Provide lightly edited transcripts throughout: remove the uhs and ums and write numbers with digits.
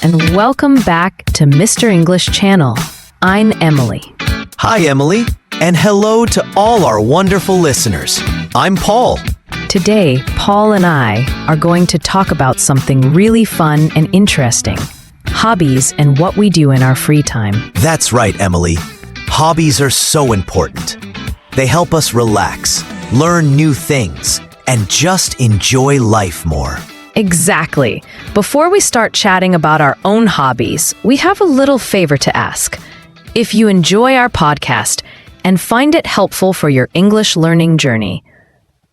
and welcome back to Mr. English Channel. I'm Emily. Hi, Emily, and hello to all our wonderful listeners. I'm Paul. Today, Paul and I are going to talk about something really fun and interesting. Hobbies and what we do in our free time. That's right, Emily. Hobbies are so important. They help us relax, learn new things, and just enjoy life more. Exactly. Before we start chatting about our own hobbies, we have a little favor to ask. If you enjoy our podcast and find it helpful for your English learning journey,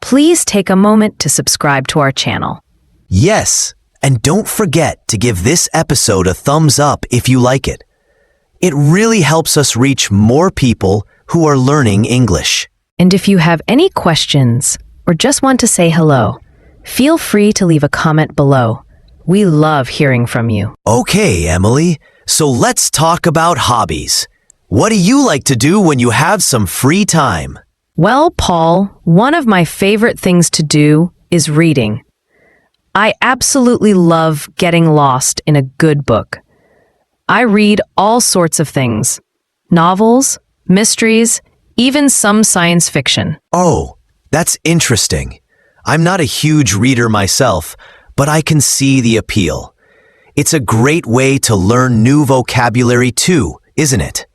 please take a moment to subscribe to our channel. Yes, and don't forget to give this episode a thumbs up if you like it. It really helps us reach more people who are learning English. And if you have any questions or just want to say hello, feel free to leave a comment below. We love hearing from you. Okay, Emily, so let's talk about hobbies. What do you like to do when you have some free time? Well, Paul, one of my favorite things to do is reading. I absolutely love getting lost in a good book. I read all sorts of things. Novels, mysteries, even some science fiction. Oh, that's interesting. I'm not a huge reader myself, but I can see the appeal. It's a great way to learn new vocabulary too, isn't it?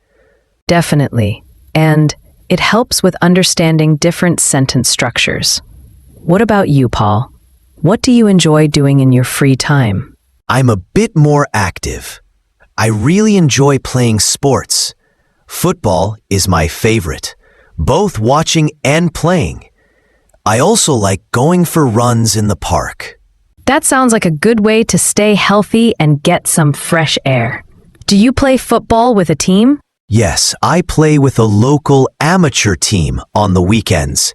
Definitely. And it helps with understanding different sentence structures. What about you, Paul? What do you enjoy doing in your free time? I'm a bit more active. I really enjoy playing sports. Football is my favorite, both watching and playing. I also like going for runs in the park. That sounds like a good way to stay healthy and get some fresh air. Do you play football with a team? Yes, I play with a local amateur team on the weekends.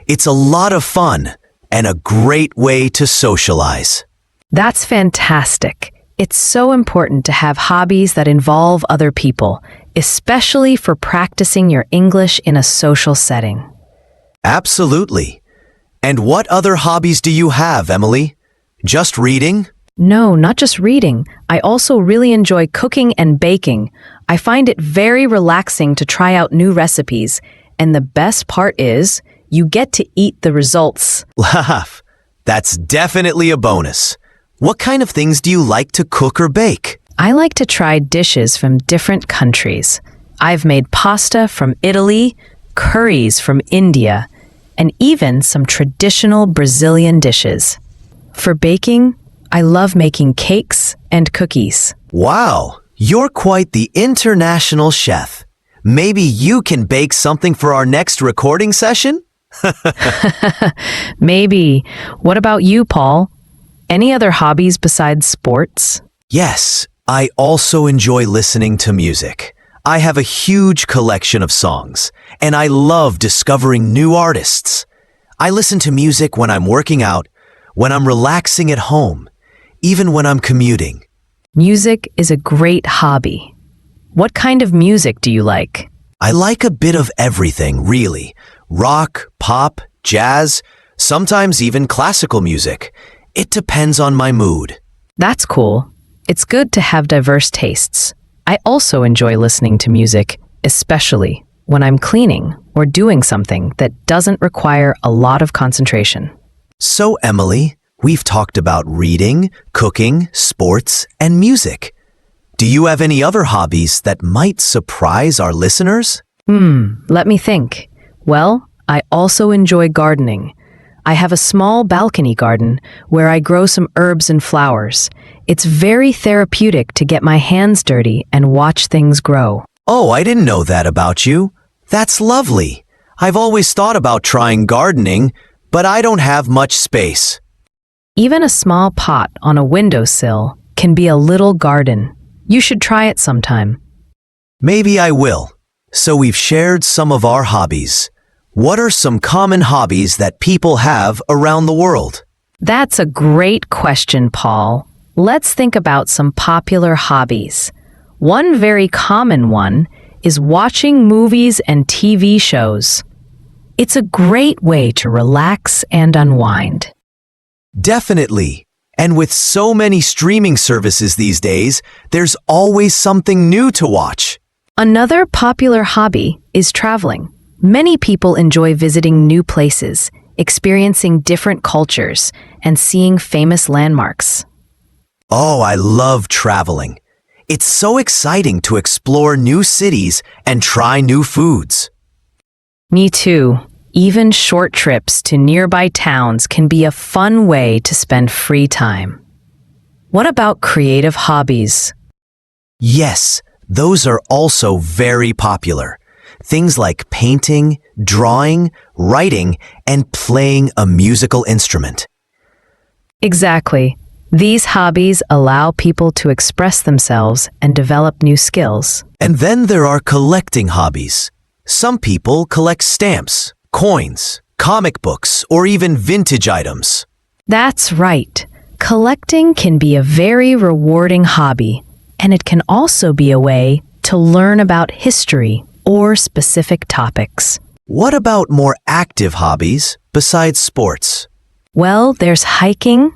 It's a lot of fun and a great way to socialize. That's fantastic. It's so important to have hobbies that involve other people, especially for practicing your English in a social setting. Absolutely. And what other hobbies do you have, Emily? Just reading? No, not just reading. I also really enjoy cooking and baking. I find it very relaxing to try out new recipes. And the best part is, you get to eat the results. Laugh. That's definitely a bonus. What kind of things do you like to cook or bake? I like to try dishes from different countries. I've made pasta from Italy, curries from India, and even some traditional Brazilian dishes. For baking, I love making cakes and cookies. Wow, you're quite the international chef. Maybe you can bake something for our next recording session? Maybe. What about you, Paul? Any other hobbies besides sports? Yes, I also enjoy listening to music. I have a huge collection of songs, and I love discovering new artists. I listen to music when I'm working out, when I'm relaxing at home, even when I'm commuting. Music is a great hobby. What kind of music do you like? I like a bit of everything, really. Rock, pop, jazz, sometimes even classical music. It depends on my mood. That's cool. It's good to have diverse tastes. I also enjoy listening to music, especially when I'm cleaning or doing something that doesn't require a lot of concentration. So, Emily, we've talked about reading, cooking, sports, and music. Do you have any other hobbies that might surprise our listeners? Let me think. Well, I also enjoy gardening. I have a small balcony garden where I grow some herbs and flowers. It's very therapeutic to get my hands dirty and watch things grow. Oh, I didn't know that about you. That's lovely. I've always thought about trying gardening, but I don't have much space. Even a small pot on a windowsill can be a little garden. You should try it sometime. Maybe I will. So we've shared some of our hobbies. What are some common hobbies that people have around the world? That's a great question, Paul. Let's think about some popular hobbies. One very common one is watching movies and TV shows. It's a great way to relax and unwind. Definitely. And with so many streaming services these days, there's always something new to watch. Another popular hobby is traveling. Many people enjoy visiting new places, experiencing different cultures, and seeing famous landmarks. Oh, I love traveling. It's so exciting to explore new cities and try new foods. Me too. Even short trips to nearby towns can be a fun way to spend free time. What about creative hobbies? Yes, those are also very popular. Things like painting, drawing, writing, and playing a musical instrument. Exactly. These hobbies allow people to express themselves and develop new skills. And then there are collecting hobbies. Some people collect stamps, coins, comic books, or even vintage items. That's right. Collecting can be a very rewarding hobby, and it can also be a way to learn about history or specific topics. What about more active hobbies besides sports? Well, there's hiking,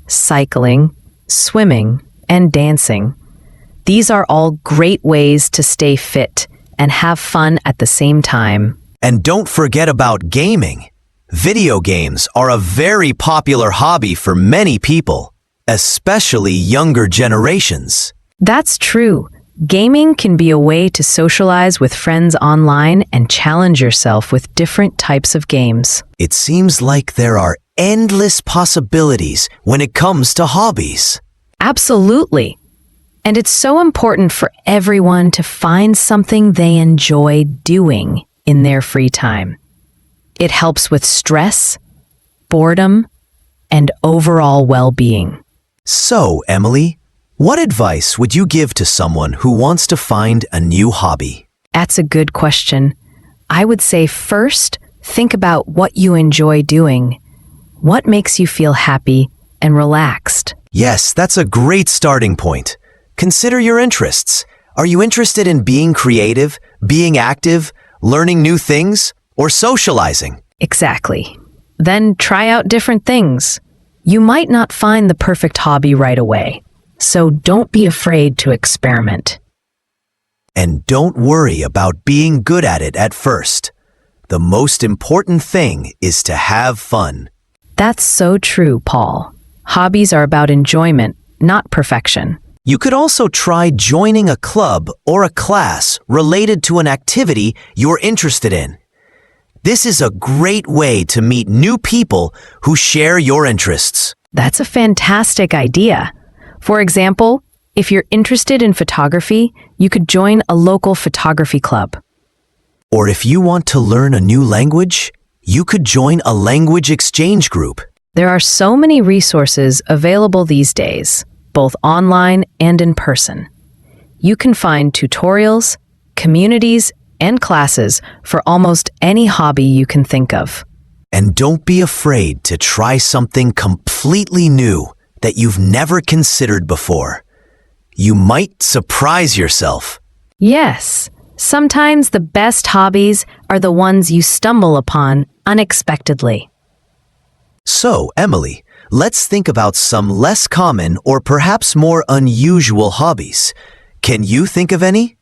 cycling, swimming, and dancing. These are all great ways to stay fit and have fun at the same time. And don't forget about gaming. Video games are a very popular hobby for many people, especially younger generations. That's true. Gaming can be a way to socialize with friends online and challenge yourself with different types of games. It seems like there are endless possibilities when it comes to hobbies. Absolutely. And it's so important for everyone to find something they enjoy doing in their free time. It helps with stress, boredom, and overall well-being. So, Emily, what advice would you give to someone who wants to find a new hobby? That's a good question. I would say first, think about what you enjoy doing. What makes you feel happy and relaxed? Yes, that's a great starting point. Consider your interests. Are you interested in being creative, being active, learning new things, or socializing? Exactly. Then try out different things. You might not find the perfect hobby right away, so don't be afraid to experiment. And don't worry about being good at it at first. The most important thing is to have fun. That's so true, Paul. Hobbies are about enjoyment, not perfection. You could also try joining a club or a class related to an activity you're interested in. This is a great way to meet new people who share your interests. That's a fantastic idea. For example, if you're interested in photography, you could join a local photography club. Or if you want to learn a new language, you could join a language exchange group. There are so many resources available these days, both online and in person. You can find tutorials, communities, and classes for almost any hobby you can think of. And don't be afraid to try something completely new that you've never considered before. You might surprise yourself. Yes, sometimes the best hobbies are the ones you stumble upon unexpectedly. So, Emily, let's think about some less common or perhaps more unusual hobbies. Can you think of any?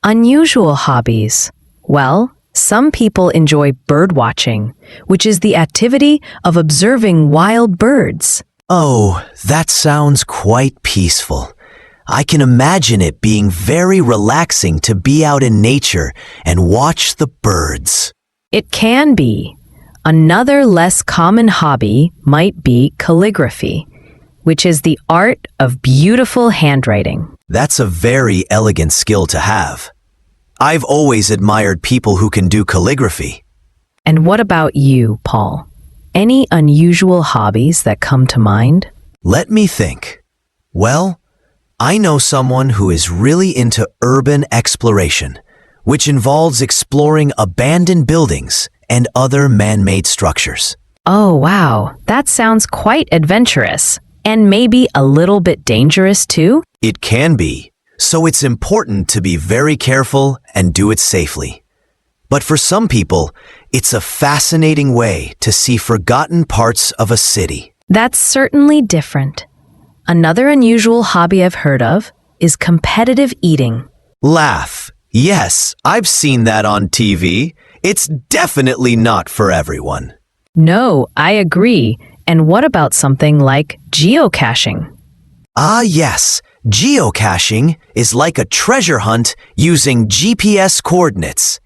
Unusual hobbies. Well, some people enjoy bird watching, which is the activity of observing wild birds. Oh, that sounds quite peaceful. I can imagine it being very relaxing to be out in nature and watch the birds. It can be. Another less common hobby might be calligraphy, which is the art of beautiful handwriting. That's a very elegant skill to have. I've always admired people who can do calligraphy. And what about you, Paul? Any unusual hobbies that come to mind? Let me think. Well, I know someone who is really into urban exploration, which involves exploring abandoned buildings and other man-made structures. Oh, wow. That sounds quite adventurous. And maybe a little bit dangerous too? It can be, so it's important to be very careful and do it safely. But for some people, it's a fascinating way to see forgotten parts of a city. That's certainly different. Another unusual hobby I've heard of is competitive eating. Laugh. Yes, I've seen that on TV. It's definitely not for everyone. No, I agree. And what about something like geocaching? Ah, yes. Geocaching is like a treasure hunt using GPS coordinates.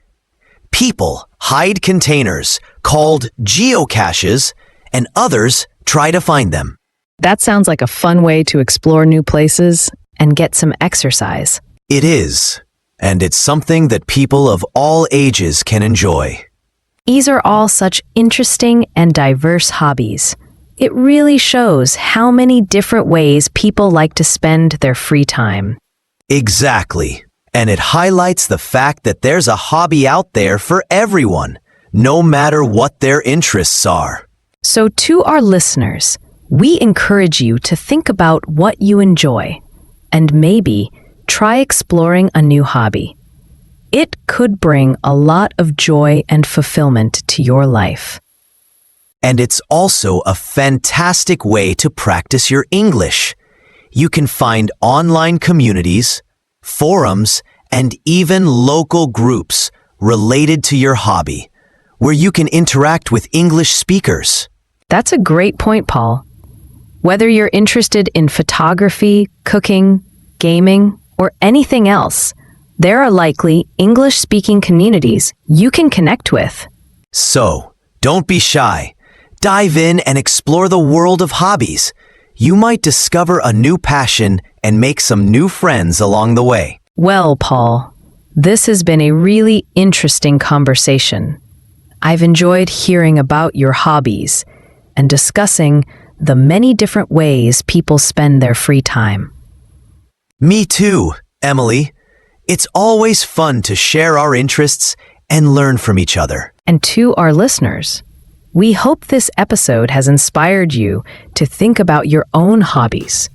People hide containers called geocaches, and others try to find them. That sounds like a fun way to explore new places and get some exercise. It is, and it's something that people of all ages can enjoy. These are all such interesting and diverse hobbies. It really shows how many different ways people like to spend their free time. Exactly. And it highlights the fact that there's a hobby out there for everyone, no matter what their interests are. So to our listeners, we encourage you to think about what you enjoy and maybe try exploring a new hobby. It could bring a lot of joy and fulfillment to your life. And it's also a fantastic way to practice your English. You can find online communities, forums, and even local groups related to your hobby, where you can interact with English speakers. That's a great point, Paul. Whether you're interested in photography, cooking, gaming, or anything else, there are likely English-speaking communities you can connect with. So, don't be shy. Dive in and explore the world of hobbies. You might discover a new passion and make some new friends along the way. Well, Paul, this has been a really interesting conversation. I've enjoyed hearing about your hobbies and discussing the many different ways people spend their free time. Me too, Emily. It's always fun to share our interests and learn from each other. And to our listeners, we hope this episode has inspired you to think about your own hobbies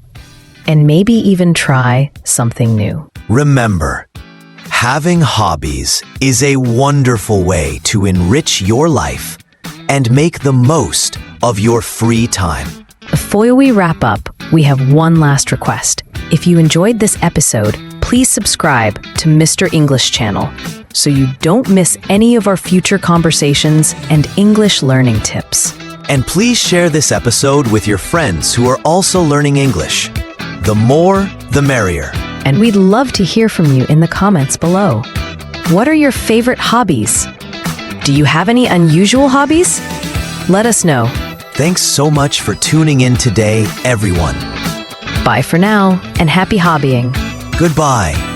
and maybe even try something new. Remember, having hobbies is a wonderful way to enrich your life and make the most of your free time. Before we wrap up, we have one last request. If you enjoyed this episode, please subscribe to Mr. English channel so you don't miss any of our future conversations and English learning tips. And please share this episode with your friends who are also learning English. The more, the merrier. And we'd love to hear from you in the comments below. What are your favorite hobbies? Do you have any unusual hobbies? Let us know. Thanks so much for tuning in today, everyone. Bye for now, and happy hobbying. Goodbye.